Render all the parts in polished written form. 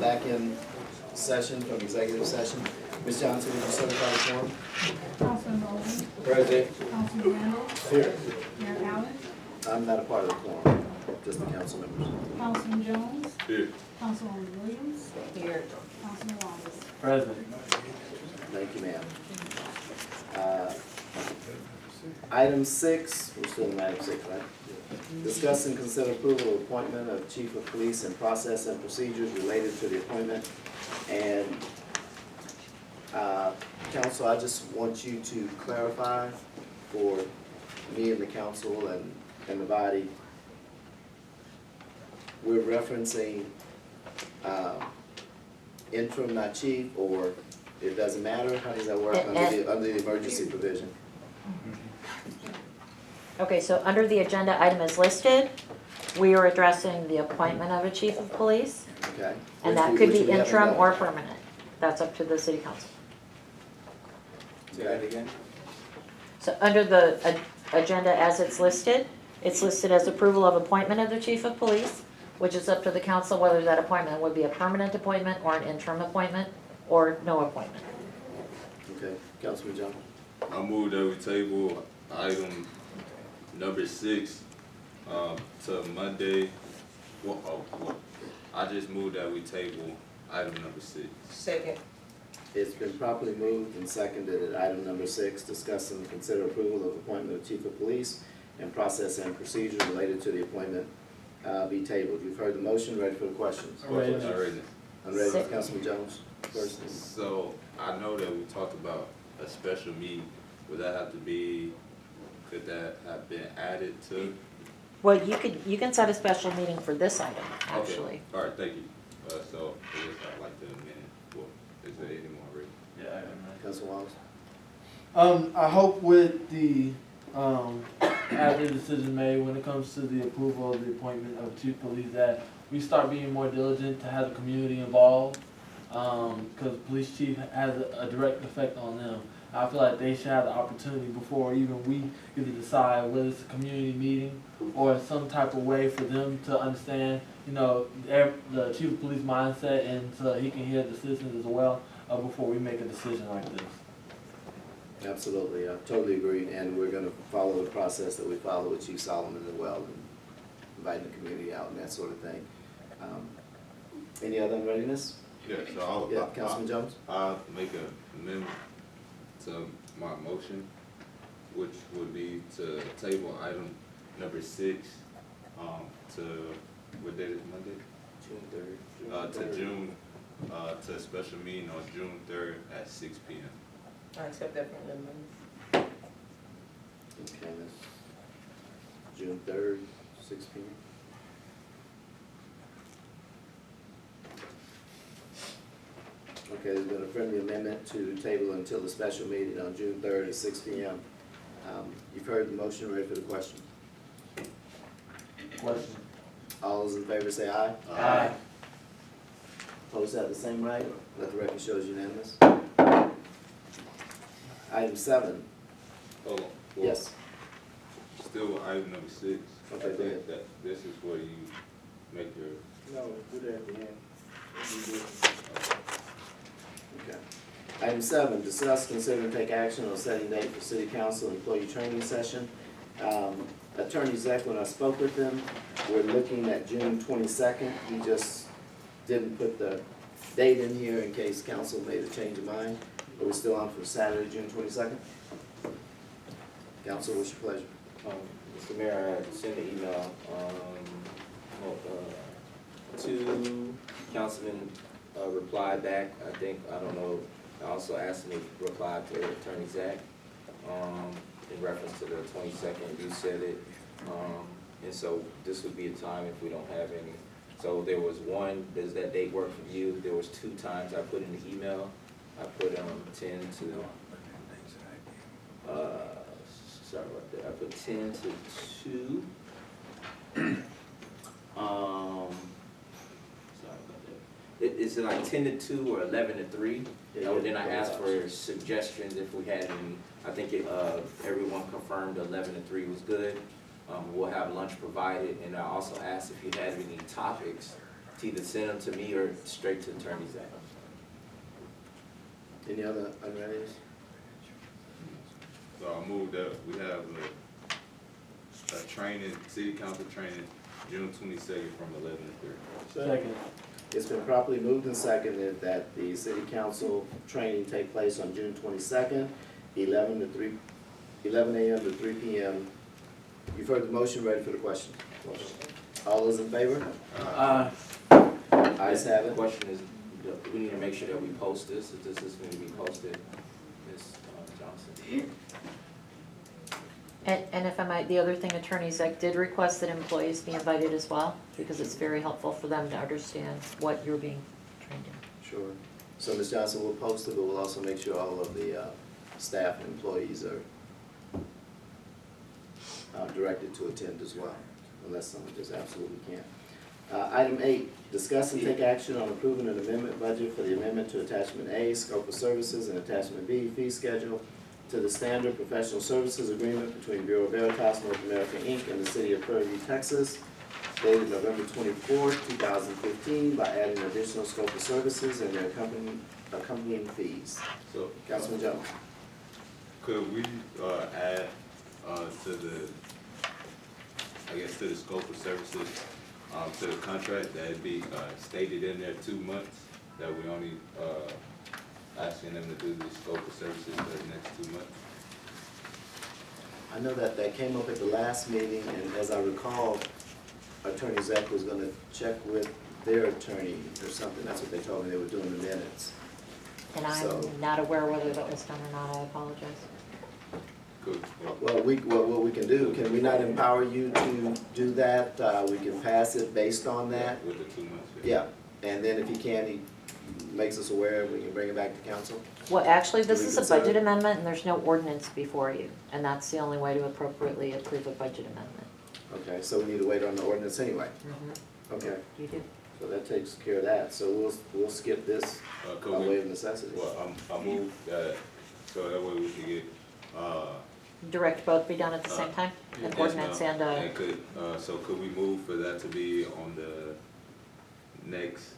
back in session from executive session. Ms. Johnson, would you certify the quorum? Councilman Bowman, Present. Councilman Randall, Here. Mayor Allen, I'm not a part of the quorum, just the council members. Councilman Jones, Here. Councilwoman Williams, Here. Councilman Wallace. Present. Thank you, ma'am. Item 6, we're still in item 6, right? Discuss and consider approval of appointment of chief of police and process and procedures related to the appointment. And, council, I just want you to clarify for me and the council and the body. We're referencing, interim, not chief, or it doesn't matter? How does that work under the emergency provision? Okay, so under the agenda item as listed, we are addressing the appointment of a chief of police, Okay. and that Which could we be haven't interim done. or permanent. That's up to the city council. Say that again? So under the agenda as it's listed as approval of appointment of the chief of police, which is up to the council whether that appointment would be a permanent appointment or an interim appointment or no appointment. Okay, Councilman Jones. I move that we table item number 6 to Monday. I just moved that we table item number 6. Second. It's been properly moved and seconded at item number 6, discuss and consider approval of appointment of chief of police and process and procedure related to the appointment be tabled. You've heard the motion, ready for the questions? Ready. I'm ready, Councilman Jones first. So I know that we talked about a special meeting. Would that have to be, could that have been added to? Well, you can set a special meeting for this item, actually. Okay. All right, thank you. So I guess I'd like to amend. Well, is there any more already? Yeah. Councilman Wallace. I hope with the, after the decision made when it comes to the approval of the appointment of chief of police, that we start being more diligent to have the community involved. Because police chief has a direct effect on them. I feel like they should have the opportunity before even we get to decide whether it's a community meeting or some type of way for them to understand, the chief of police mindset, and so he can hear the citizens as well before we make a decision like this. Absolutely, I totally agree, and we're gonna follow the process that we follow with Chief Solomon as well, and inviting the community out and that sort of thing. Any other unreadiness? Yeah, so Yeah, Councilman Jones? I'll make an amendment to my motion, which would be to table item number 6 to, what date is Monday? June 3rd. To June, to a special meeting on June 3rd at 6 p.m. I accept that from them. Okay, that's June 3rd, 6 p.m. Okay, there's been a friendly amendment to table until the special meeting on June 3rd at 6 p.m. You've heard the motion, ready for the question? Question. All those in favor say aye. Aye. Opposed have the same right. Let the record show is unanimous. Item 7. Hold on. Well, Yes. Still with item number 6. Okay, I go ahead. think that this is where you make your, No, do that at the end. Okay. Item 7, discuss, consider, and take action on setting date for city council employee training session. Attorney Zach, when I spoke with him, we're looking at June 22nd. He just didn't put the date in here in case council made a change of mind. But we're still on for Saturday, June 22nd. Council, what's your pleasure? Mr. Mayor, I sent an email, two councilmen replied back. I don't know, I also asked them to reply to Attorney Zach, in reference to the 22nd, you said it. And so this would be a time if we don't have any. So there was one, does that date work for you? There was 2 times I put in the email. I put 10 to, sorry about that, I put 10 to 2. Sorry about that. Is it like 10 to 2 or 11 to 3? Then I asked for suggestions if we had any. I think everyone confirmed 11 to 3 was good. We'll have lunch provided, and I also asked if you had any topics to either send them to me or straight to Attorney Zach. Any other items? So I move that we have a training, city council training, June 22nd from 11 to 3. Second. It's been properly moved and seconded that the city council training take place on June 22nd, 11 a.m. to 3 p.m. You've heard the motion, ready for the question? All those in favor? Ayes have The it. question is, we need to make sure that we post this, if this is going to be posted, Ms. Johnson. And if I might, the other thing, Attorney Zek did request that employees be invited as well, because it's very helpful for them to understand what you're being trained in. Sure. So Ms. Johnson will post it, but we'll also make sure all of the staff and employees are directed to attend as well, unless someone just absolutely can't. Item 8, discuss and take action on approving an amendment budget for the amendment to Attachment A, Scope of Services, and Attachment B, Fee Schedule, to the Standard Professional Services Agreement between Bureau Veritas North America, Inc. and the City of Prairie, Texas, dated November 24, 2015, by adding additional scope of services and their accompanying fees. So, Councilman Jones. could we add to the, I guess, to the scope of services, to the contract, that it be stated in there 2 months, that we only asking them to do the scope of services for the next 2 months? I know that that came up at the last meeting, and as I recall, Attorney Zach was gonna check with their attorney or something. That's what they told me, they were doing the minutes. And So- I'm not aware whether that was done or not, I apologize. Cool. Well, what we can do, can we not empower you to do that? We can pass it based on that. With the 2 months? Yeah, and then if he can, he makes us aware, we can bring it back to council. Well, actually, this Do we is a consider- budget amendment, and there's no ordinance before you, and that's the only way to appropriately approve a budget amendment. Okay, so we need to wait on the ordinance anyway. Okay, You do. so that takes care of that. So we'll skip this Could by we, way of necessity. well, I move that, so that way we can get, Direct both be done at the same time? An yes, ordinance ma'am. and, could, so could we move for that to be on the next,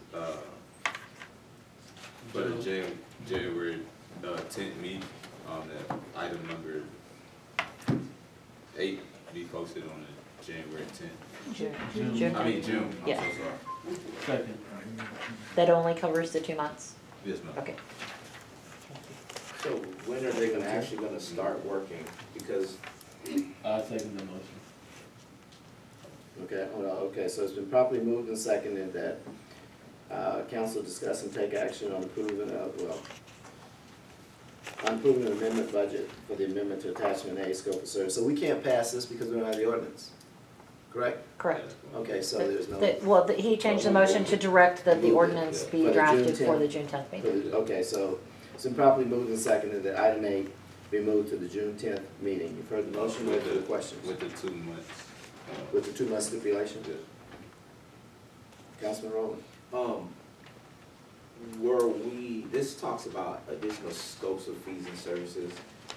for the January 10th meeting, that item number 8 be posted on the January 10th? June. I mean, June, I'm so Yeah. sorry. Second. That only covers the 2 months? Yes, ma'am. Okay. So when are they actually gonna start working? Because I second the motion. Okay, hold on. Okay, so it's been properly moved and seconded that council discuss and take action on approving on approving an amendment budget for the amendment to Attachment A, Scope of Service. So we can't pass this because we don't have the ordinance, correct? Correct. Okay, so there's no. Well, he changed the motion to direct that the ordinance For be the drafted June for 10th. the June 10th meeting. Okay, so it's been properly moved and seconded that item 8 be moved to the June 10th meeting. You've heard the motion, ready for the questions? With the 2 months. With the 2-month stipulation? Yes. Councilman Rowland? this talks about additional scopes of fees and services.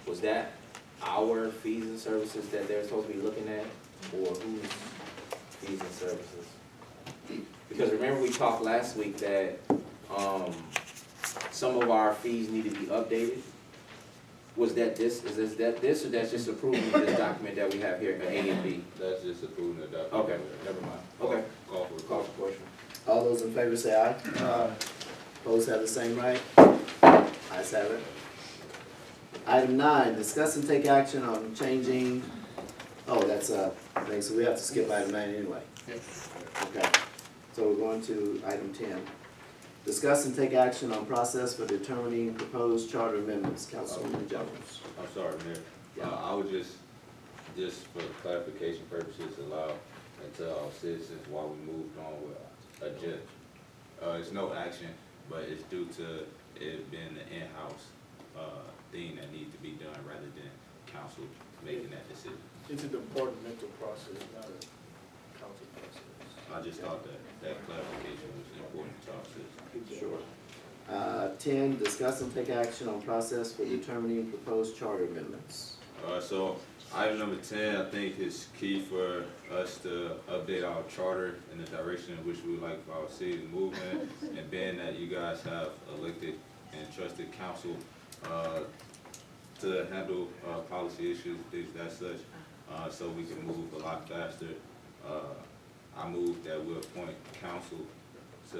Was that our fees and services that they're supposed to be looking at, or whose fees and services? Because remember we talked last week that, some of our fees need to be updated? Was that this, is that this, or that's just approving this document that we have here at A and B? That's just approving the document. Okay, never mind. Okay, Call for the call for question. All those in favor say aye. Opposed have the same right? Ayes have it. Item 9, discuss and take action on changing, that's thing, so we have to skip item 9 anyway. Okay, so we're going to item 10. Discuss and take action on process for determining proposed charter amendments. Councilwoman Jones. I'm sorry, Mayor. Yeah. I would just for clarification purposes, allow and tell our citizens why we moved on with a judge. It's no action, but it's due to it being an in-house thing that needs to be done rather than council making that decision. It's a departmental process, not a council process. I just thought that clarification was important to our citizens. Sure. 10, discuss and take action on process for determining proposed charter amendments. So Item number 10, I think it's key for us to update our charter in the direction in which we would like for our city to move in. And being that you guys have elected and trusted council to handle policy issues, things that such, so we can move a lot faster. I move that we appoint council to,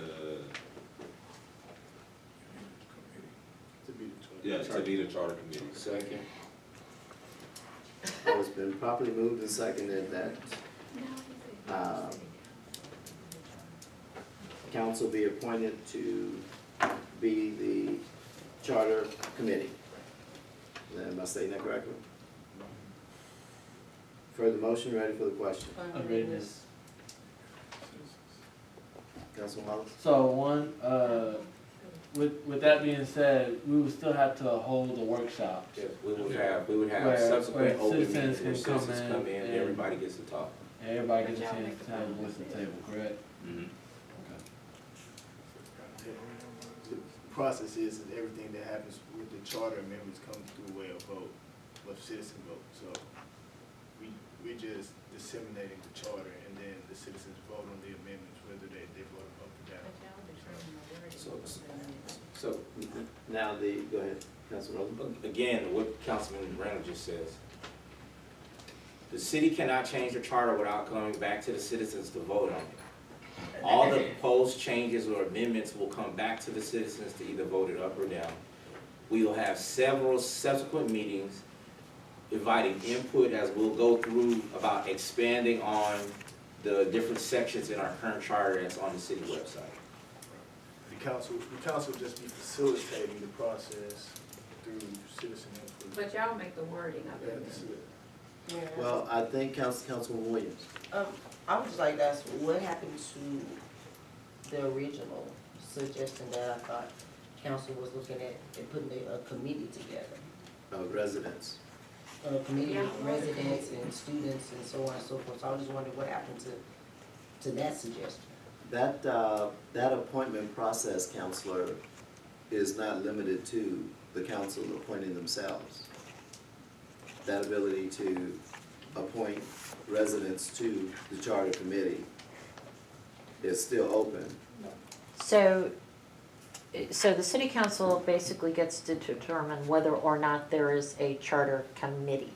to be the charter committee. Second. Oh, it's been properly moved and seconded that, council be appointed to be the charter committee. Am I saying that correctly? Further motion, ready for the question? I'm reading this. Councilman Wallace? So one, with that being said, we would still have to hold a workshop. Yes, we would have Where subsequent open citizens meetings can where come citizens in come in, and- everybody gets to talk. And everybody gets a chance to have a voice at the table, correct? Mhm. The process is that everything that happens with the charter amendments comes through way of vote, of citizen vote. So we're just disseminating the charter and then the citizens vote on the amendments, whether they vote up or down. So, Now go ahead, Councilman Rosen. again, what Councilman Randall just says. The city cannot change the charter without coming back to the citizens to vote on it. All the proposed changes or amendments will come back to the citizens to either vote it up or down. We will have several subsequent meetings inviting input as we'll go through about expanding on the different sections in our current charter that's on the city website. The council just be facilitating the process through citizen input. But y'all make the wording of Yeah, it. this is it. Well, I think Councilman Williams. I would just like to ask, what happened to the original suggestion that I thought council was looking at and putting a committee together? Residents. A committee Yeah. with residents and students and so on and so forth, so I was just wondering what happened to that suggestion? That appointment process, Counselor, is not limited to the council appointing themselves. That ability to appoint residents to the charter committee is still open. So the city council basically gets to determine whether or not there is a charter committee.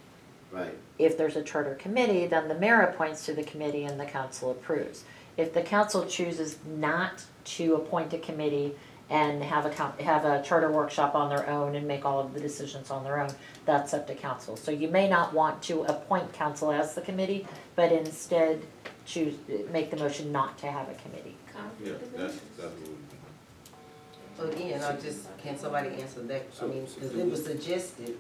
Right. If there's a charter committee, then the mayor appoints to the committee and the council approves. If the council chooses not to appoint a committee and have a charter workshop on their own and make all of the decisions on their own, that's up to council. So you may not want to appoint council as the committee, but instead make the motion not to have a committee. Yeah, that's what we do. So again, can somebody answer that, I mean, because it was suggested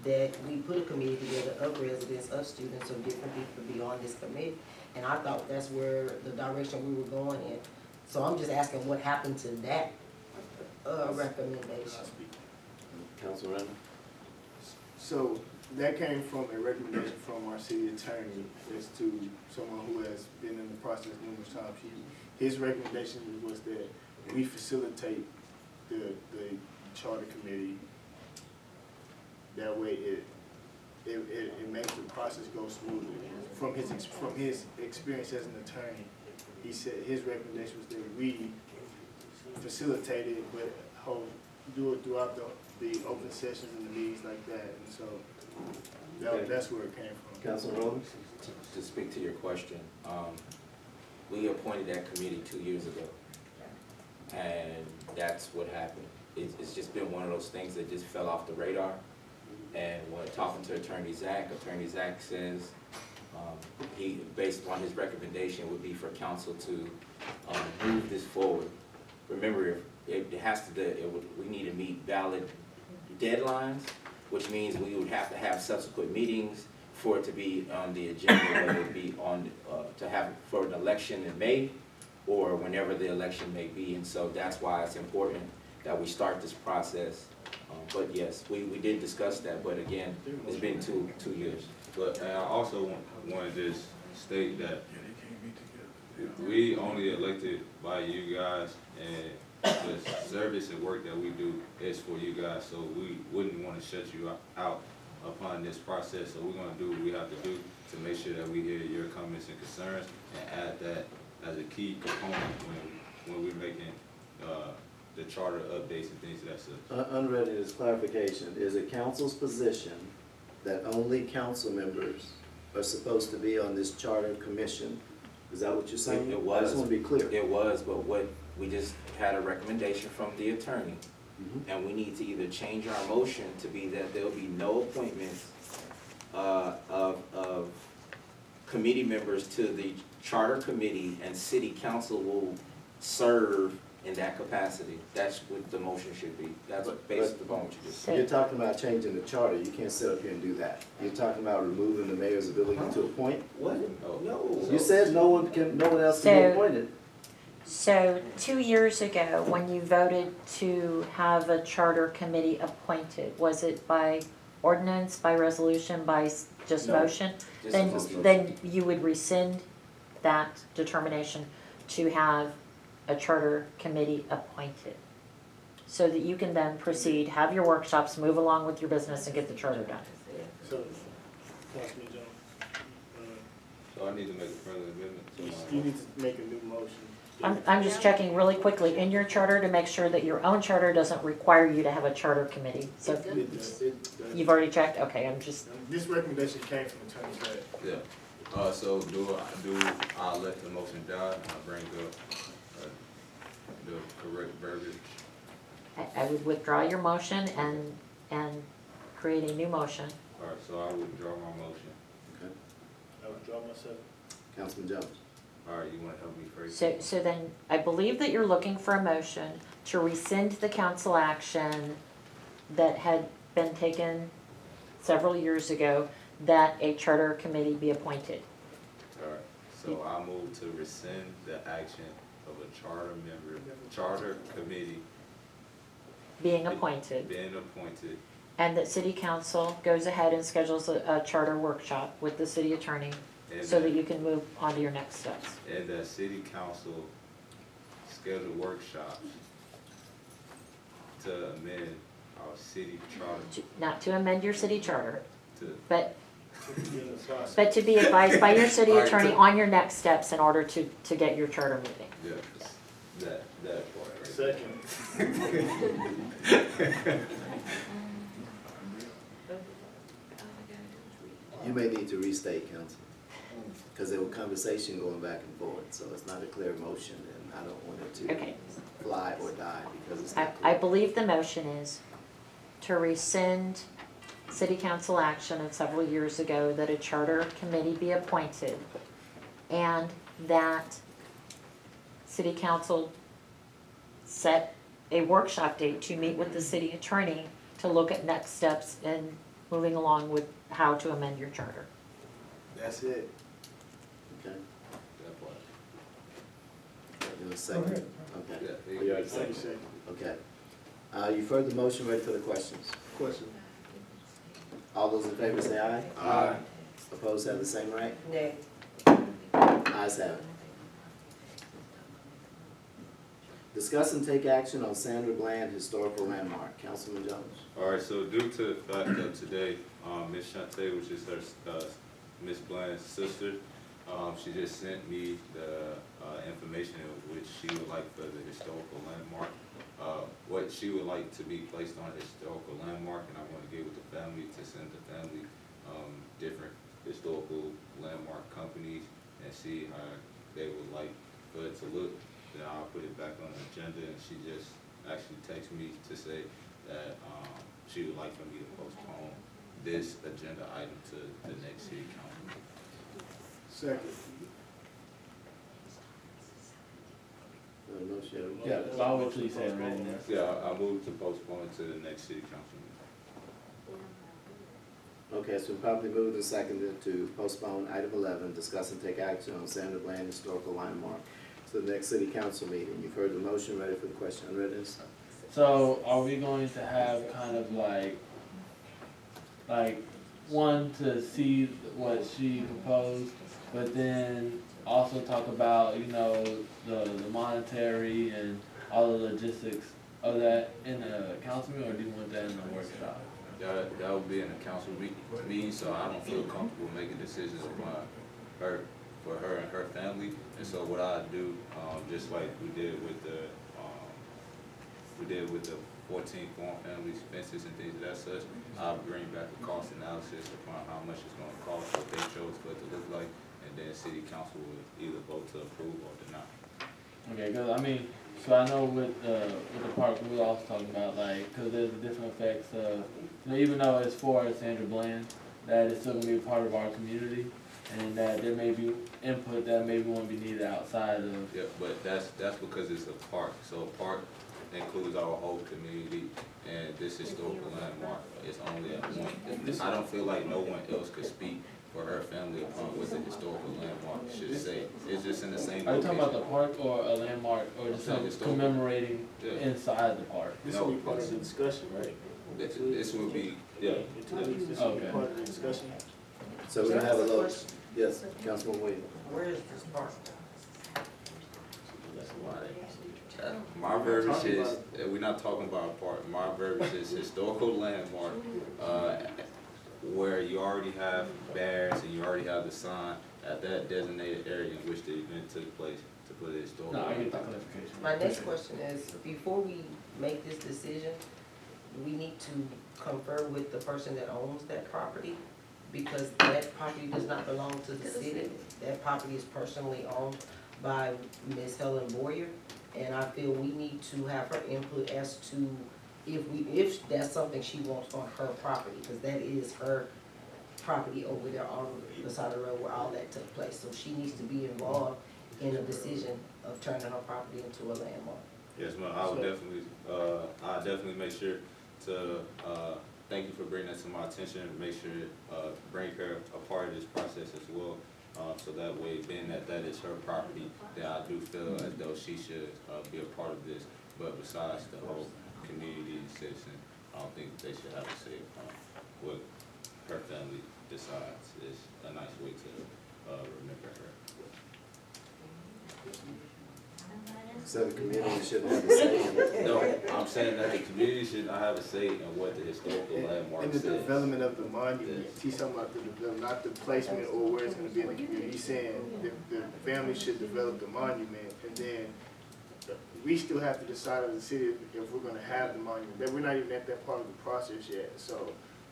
that we put a committee together of residents, of students, of different people to be on this committee, and I thought that's where the direction we were going in. So I'm just asking what happened to that, recommendation? Councilman Randall? So that came from a recommendation from our city attorney as to someone who has been in the process numerous times. His recommendation was that we facilitate the charter committee. That way it makes the process go smoothly. From his experience as an attorney, he said his recommendation was that we facilitate it, but do it throughout the open sessions and the meetings like that. And so that's where it came from. Councilman Rollins? To speak to your question, we appointed that committee 2 years ago. And that's what happened. It's just been one of those things that just fell off the radar. And when talking to Attorney Zach says, he, based on his recommendation, would be for council to move this forward. Remember, we need to meet valid deadlines, which means we would have to have subsequent meetings for it to be on the agenda, whether it be on, to have for an election in May or whenever the election may be. And so that's why it's important that we start this process. But yes, we did discuss that, but again, it's been two years. But I also want to just state that we only elected by you guys, and the service and work that we do is for you guys, so we wouldn't want to shut you out upon this process. So we're gonna do what we have to do to make sure that we hear your comments and concerns and add that as a key component when we're making, the charter updates and things of that such. Unready clarification, is it council's position that only council members are supposed to be on this charter commission? Is that what you're saying? It I was. just wanna be clear. It was, but what, we just had a recommendation from the attorney, Mhm. and we need to either change our motion to be that there'll be no appointments of committee members to the charter committee, and city council will serve in that capacity. That's what the motion should be. That's based upon what you just said. You're talking about changing the charter, you can't sit up here and do that. You're talking about removing the mayor's ability to appoint? What? No. You said no one else can be So- appointed. So 2 years ago, when you voted to have a charter committee appointed, was it by ordinance, by resolution, by just No. motion? Just Then, a motion. then you would rescind that determination to have a charter committee appointed. So that you can then proceed, have your workshops, move along with your business and get the charter done. So, Councilman Jones, So I need to make a friendly amendment to you my. need to make a new motion. I'm just checking really quickly in your charter to make sure that your own charter doesn't require you to have a charter committee. So It does. you've already checked? Okay, I'm just, This recommendation came from Attorney Zach. Yeah, so I let the motion die, and I bring the correct verbiage. I would withdraw your motion and create a new motion. Alright, so I withdraw my motion. Okay. I withdraw myself. Councilman Jones. Alright, you wanna help me phrase? So then, I believe that you're looking for a motion to rescind the council action that had been taken several years ago, that a charter committee be appointed. Alright, so I move to rescind the action of a charter committee Being appointed, being appointed, and that city council goes ahead and schedules a charter workshop with the city attorney and so that that, you can move on to your next steps. and that city council schedule workshops to amend our city charter Not to amend your city charter, to, but In the process. But to be advised by your city Alright, attorney so- on your next steps in order to get your charter moving. yeah, that part right Second. You may need to restate, council, because there was conversation going back and forth, so it's not a clear motion, and I don't want it to Okay. fly or die because it's I not clear. believe the motion is to rescind city council action of several years ago that a charter committee be appointed and that city council set a workshop date to meet with the city attorney to look at next steps in moving along with how to amend your charter. That's it. Okay, that part. you want a second? Okay. Yeah, Oh, you already Second. seconded? Okay. You've heard the motion, ready for the questions? Question. All those in favor say aye. Aye. Opposed have the same right? Nay. Ayes have it. Discuss and take action on Sandra Bland Historical Landmark. Councilman Jones. Alright, so due to the fact that today, Ms. Shante, which is her, Ms. Bland's sister, she just sent me the, information of which she would like for the historical landmark. What she would like to be placed on a historical landmark, and I want to get with the family to send the family, different historical landmark companies and see how they would like for it to look. Then I'll put it back on the agenda, and she just actually texted me to say that, she would like for me to postpone this agenda item to the next city council meeting. Second. Motion. Yeah, so I'll wait till you say it right now. Yeah, I moved to postpone it to the next city council meeting. Okay, so properly moved and seconded to postpone item 11, discuss and take action on Sandra Bland Historical Landmark to the next city council meeting. You've heard the motion, ready for the question on readiness? So are we going to have kind of like one to see what she proposed, but then also talk about, you know, the monetary and all the logistics of that in the council meeting, or do you want that in the workshop? That would be in a council meeting, so I don't feel comfortable making decisions upon her, for her and her family. And so what I do, just like we did with the 14 farm families, fences and things of that such, I'll bring back a cost analysis upon how much it's gonna cost, what they chose for it to look like, and then city council will either vote to approve or deny. Okay, cause I mean, so I know with the park, we were also talking about like, cause there's the different effects of, you know, even though it's for Sandra Bland, that it's still gonna be a part of our community, and that there may be input that maybe won't be needed outside of. Yeah, but that's because it's a park, so a park includes our whole community, and this historical landmark is only at one. I don't feel like no one else could speak for her family upon what the historical landmark should say. It's just in the same Are you location. talking about the park or a landmark, or just No, some historical. commemorating Yeah. inside the park? This will be part of the discussion, right? This will be, yeah. This will be Okay. part of the discussion. So we're gonna have a little, yes, Councilman Williams. Where is this park? My verbiage is, we're not talking about a park, my verbiage is historical landmark, where you already have bears and you already have the sign at that designated area in which the event took place to put a historical. No, I get the landmark. clarification. My next question is, before we make this decision, we need to confer with the person that owns that property, because that property does not belong to the city. That property is personally owned by Ms. Helen Boyer, and I feel we need to have her input as to if that's something she wants on her property, because that is her property over there on the side of the road where all that took place. So she needs to be involved in a decision of turning her property into a landmark. Yes, ma'am, I would definitely, I'll definitely make sure to, thank you for bringing that to my attention, and make sure, bring her a part of this process as well. So that way, being that is her property, that I do feel as though she should, be a part of this. But besides the whole community and citizen, I don't think they should have a say upon what her family decides is a nice way to, remember her. So the community should have a say in it. No, I'm saying that the community should not have a say in what the historical landmark And the says. development of the monument, he's talking about the development, not the placement or where it's gonna be in the community. He's saying the family should develop the monument, and then we still have to decide as a city if we're gonna have the monument. That we're not even at that part of the process yet, so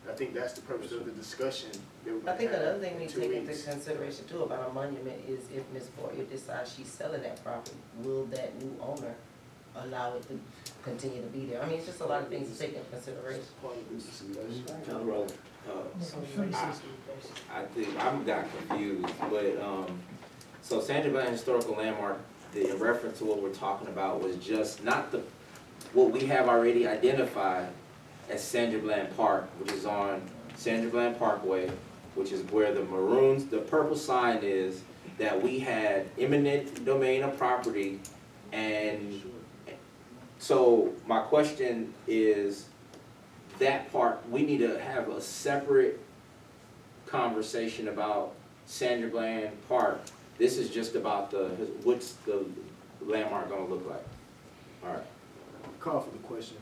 I think that's the purpose of the discussion that we're I gonna think have another thing we in take 2 into weeks. consideration too about a monument is if Ms. Boyer decides she's selling that property, will that new owner allow it to continue to be there? I mean, it's just a lot of things to take into consideration. Part of this discussion. Councilman Rowland. I think, I'm got confused, but, so Sandra Bland Historical Landmark, in reference to what we're talking about was just not what we have already identified as Sandra Bland Park, which is on Sandra Bland Parkway, which is where the purple sign is, that we had eminent domain of property. And so my question is, that part, we need to have a separate conversation about Sandra Bland Park. This is just about what's the landmark gonna look like. All right. Call for the question.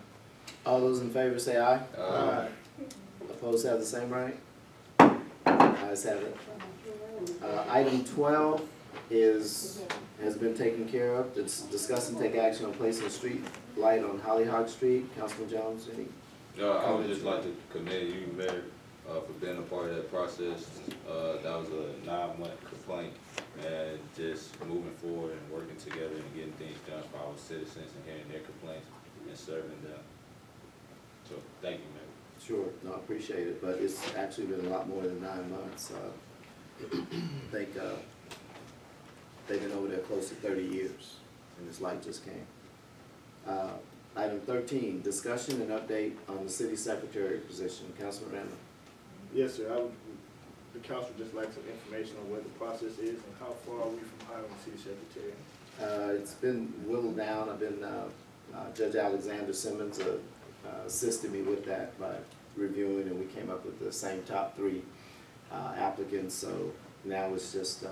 All those in favor say aye. Opposed have the same right? Ayes have it. Item 12 has been taken care of. Discuss and take action on placing a street light on Hollyhock Street. Councilman Jones, any? I would just like to commend you, Mayor, for being a part of that process. That was a 9-month complaint, and just moving forward and working together and getting things done for our citizens and hearing their complaints and serving them. So, thank you, Mayor. Sure, no, I appreciate it, but it's actually been a lot more than 9 months. I think they've been over there close to 30 years, and this light just came. Item 13, discussion and update on the city secretary position. Councilman Randall. Yes, sir, the council would just like some information on what the process is and how far are we from hiring a city secretary? It's been whittled down. I've been, Judge Alexander Simmons assisted me with that by reviewing, and we came up with the same top 3 applicants. So now it's just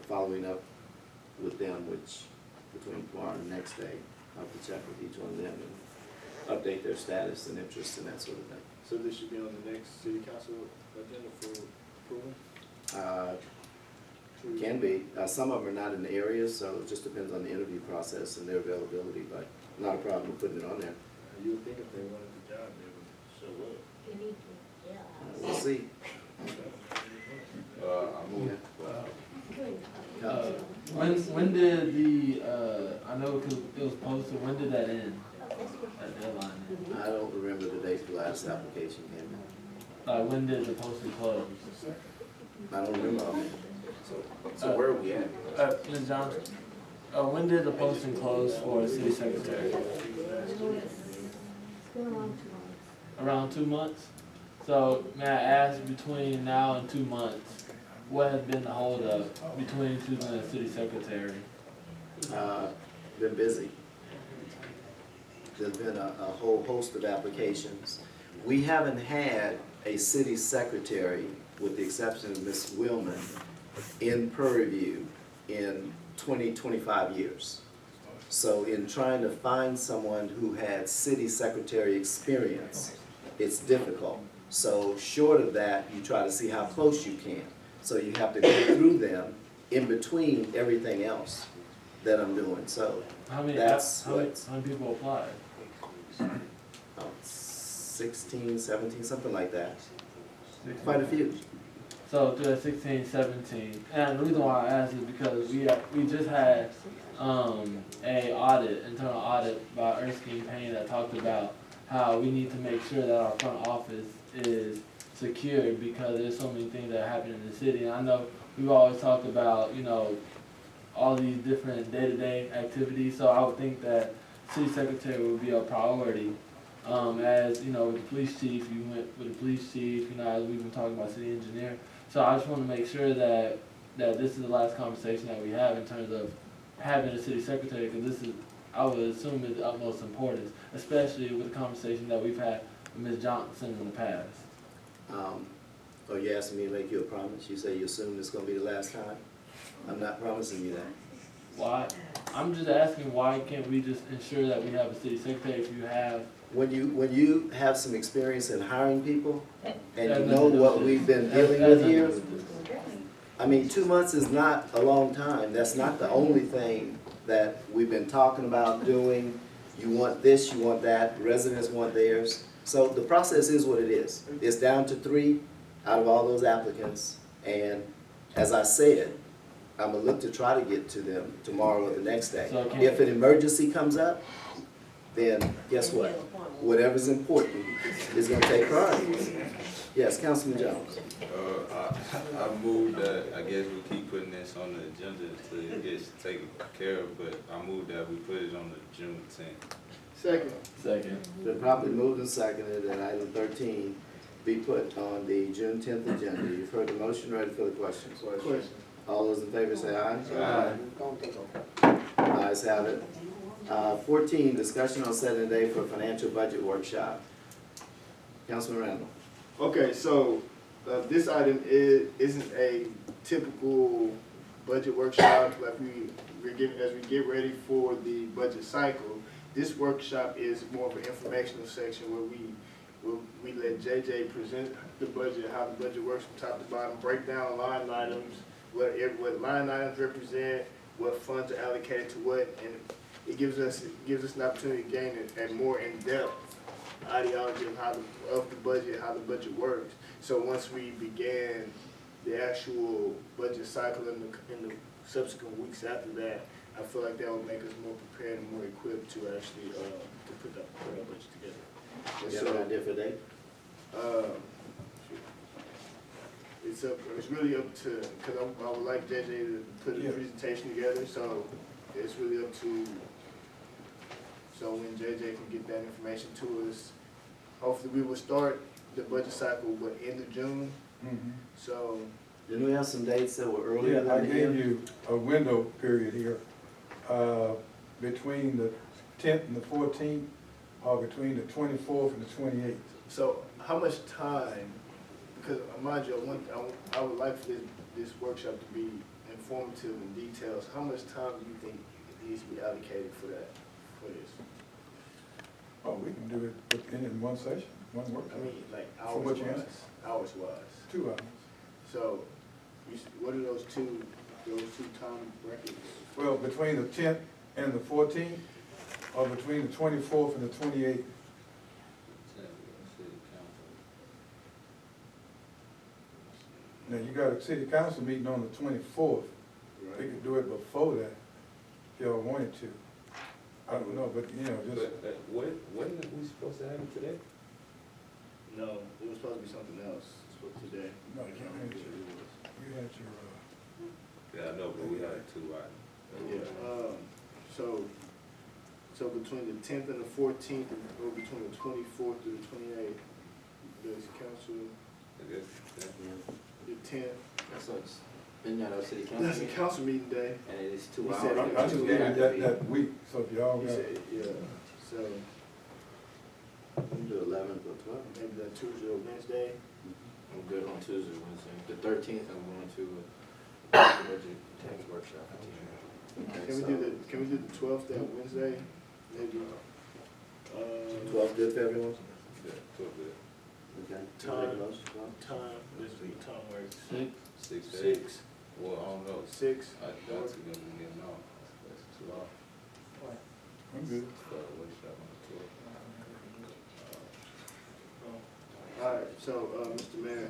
following up with them, which between tomorrow and the next day, I'll have to check with each one of them update their status and interest and that sort of thing. So this should be on the next city council agenda for approval? Can be. Some of them are not in the area, so it just depends on the interview process and their availability, but not a problem putting it on there. You would think if they wanted the job, they would show up. We'll see. I move, When did the, I know it was posted, when did that end? That deadline end? I don't remember the date the last application came in. When did the posting close? I don't remember. So where are we at? Ms. Johnson, when did the posting close for city secretary? It's been around 2 months. Around 2 months? So may I ask, between now and 2 months, what has been the holdup between choosing a city secretary? Been busy. There's been a whole host of applications. We haven't had a city secretary, with the exception of Ms. Willman, in Prairie View in 25 years. So in trying to find someone who had city secretary experience, it's difficult. So short of that, you try to see how close you can. So you have to go through them in between everything else that I'm doing. So How many That's how many what- people applied? 16, 17, something like that. Quite a few. So through that 16, 17, and the reason why I asked is because we just had a audit, internal audit by Erskine Payne that talked about how we need to make sure that our front office is secured because there's so many things that happen in the city. And I know we've always talked about, you know, all these different day-to-day activities, so I would think that city secretary would be a priority. As, you know, with the police chief, you went with the police chief, you know, as we've been talking about city engineer. So I just want to make sure that this is the last conversation that we have in terms of having a city secretary, because this is, I would assume, is the utmost importance, especially with the conversation that we've had with Ms. Johnson in the past. Oh, you asking me to make you a promise? You say you assume it's gonna be the last time? I'm not promising you that. Why? I'm just asking, why can't we just ensure that we have a city secretary if you have? When you have some experience in hiring people, and you know what we've been dealing with here, I mean, 2 months is not a long time. That's not the only thing that we've been talking about doing. You want this, you want that, residents want theirs. So the process is what it is. It's down to 3 out of all those applicants, and as I said, I'm gonna look to try to get to them tomorrow or the next day. So can- If an emergency comes up, then guess what? Whatever's important is gonna take priority. Yes, Councilman Jones. I move that, I guess we keep putting this on the agenda until it gets taken care of, but I move that we put it on the June 10th. Second. Second. Been properly moved and seconded that item 13 be put on the June 10th agenda. You've heard the motion, ready for the questions? Question. All those in favor say aye. Aye. Ayes have it. 14, discussion on setting a date for a financial budget workshop. Councilman Randall. Okay, so this item isn't a typical budget workshop like we're getting as we get ready for the budget cycle. This workshop is more of an informational section where we let JJ present the budget, how the budget works from top to bottom, break down line items, what line items represent, what funds are allocated to what, and it gives us an opportunity to gain a more in-depth ideology of the budget, how the budget works. So once we begin the actual budget cycle in the subsequent weeks after that, I feel like that will make us more prepared and more equipped to actually to put our budget together. And You have an idea for a date? It's really up to, because I would like JJ to put a presentation together, so it's really up to, so when JJ can get that information to us, hopefully we will start the budget cycle, end of June, so. Didn't we have some dates that were earlier Yeah, I than the gave end? you a window period here, between the 10th and the 14th, or between the 24th and the 28th. So how much time, because mind you, I would like for this workshop to be informative and details, how much time do you think needs to be allocated for this? Oh, we can do it in one session, one I workshop, mean, like From what you hours wise. 2 hours. So, what are those two time brackets? Well, between the 10th and the 14th, or between the 24th and the 28th. Now, you got a city council meeting on the 24th. They could do it before that, if y'all wanted to. I don't know, but, you know, just, But, when are we supposed to have it today? No, it was supposed to be something else today. No, I can't you remember had what it was. you had your, Yeah, I know, but we had 2 items. Yeah, so between the 10th and the 14th, or between the 24th to the 28th, does council, I guess, yeah. the 10th, Isn't that our city council that's a meeting? council meeting day. And it is 2 He hours. said it I just was gave you that week, so if y'all He got, said, yeah, so We can do 11th or 12th. maybe that Tuesday or Wednesday. I'm good on Tuesday, Wednesday. The 13th, I'm going to a budget tax workshop. Can we do the 12th that Wednesday? Maybe, 12th good for everyone? Yeah, so good. Okay. Time. Make a motion, Tom? time, this week, time works. 6 to 8. 6, Well, I don't know. 6. I got to go in now. That's 2 hours. I'm good. Start a workshop on the 12th. All right, so, Mr. Mayor,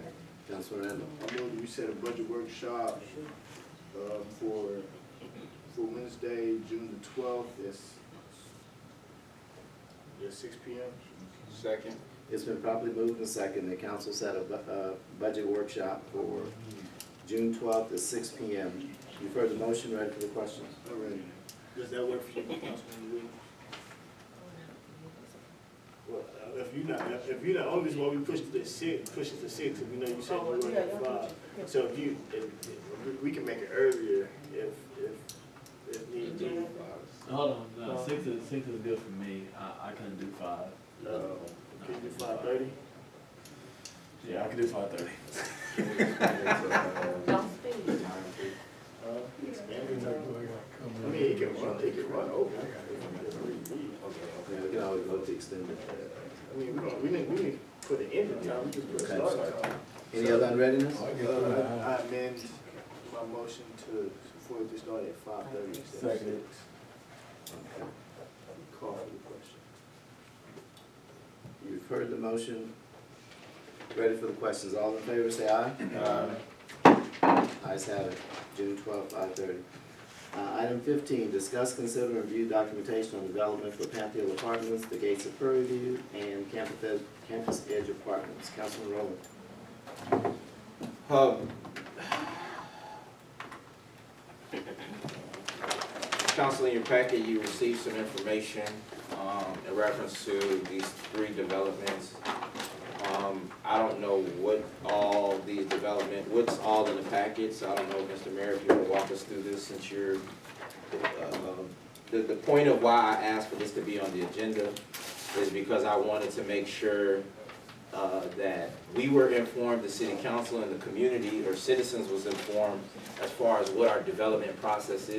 Councilman Randall? I move that we set a budget workshop, for Wednesday, June the 12th, at 6 p.m. Second. It's been properly moved and seconded. The council set a budget workshop for June 12th at 6 p.m. You've heard the motion, ready for the questions? All right. Does that work for you, Councilman Lee? Well, if you're not, only this why we pushed it to 6, if we know you said you were at 5. So if we can make it earlier if need be. Hold on, no, 6 is good for me. I couldn't do 5. Can you do 5:30? Yeah, I can do 5:30. Don't speak. I mean, it can run over. We can always vote to extend it. I mean, we didn't put an end in time, we just put a start time. Any other unreadiness? I amend my motion for it to start at 5:30 instead of 6. Second. Call for the question. You've heard the motion. Ready for the questions. All in favor, say aye. Ayes have it. June 12th, 5:30. Item 15, discuss, consider, and review documentation on development for Pantheon Apartments, the Gates of Prairie View, and Campus Edge Apartments. Councilman Rowland. Council, in your packet, you received some information in reference to these 3 developments. I don't know what all these what's all in the packet, so I don't know, Mr. Mayor, if you want to walk us through this since you're, the point of why I asked for this to be on the agenda is because I wanted to make sure that we were informed, the city council and the community or citizens was informed as far as what our development process is.